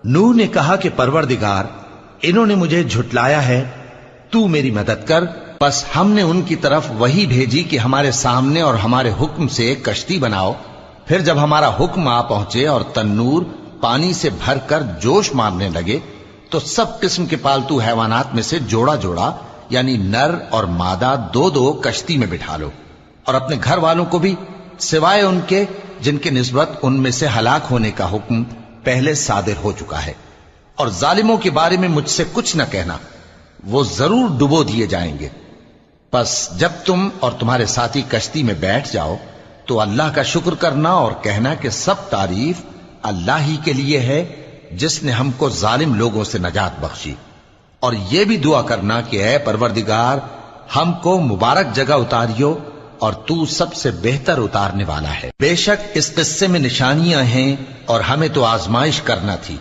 नूह ने कहा कि परवरदिगार, इन्होंने मुझे झुटलाया है, तू मेरी मदद कर। बस हमने उनकी तरफ वही भेजी कि हमारे सामने और हमारे हुक्म से एक कश्ती बनाओ। फिर जब हमारा हुक्म आ पहुंचे और तन्नूर पानी से भरकर जोश मारने लगे, तो सब किस्म के पालतू हैवानात में से जोड़ा जोड़ा यानी नर और मादा दो दो कश्ती में बिठा लो, और अपने घर वालों को भी, सिवाय उनके जिनके निस्बत उनमें से हलाक होने का हुक्म पहले सादिर हो चुका है। और जालिमों के बारे में मुझसे कुछ न कहना, वो जरूर डुबो दिए जाएंगे। बस जब तुम और तुम्हारे साथी कश्ती में बैठ जाओ तो अल्लाह का शुक्र करना और कहना कि सब तारीफ अल्लाह ही के लिए है जिसने हमको जालिम लोगों से नजात बख्शी। और ये भी दुआ करना कि ऐ परवरदिगार, हमको मुबारक जगह उतारियो और तू सबसे बेहतर उतारने वाला है। बेशक इस किस्से में निशानियां हैं और हमें तो आजमाइश करना थी।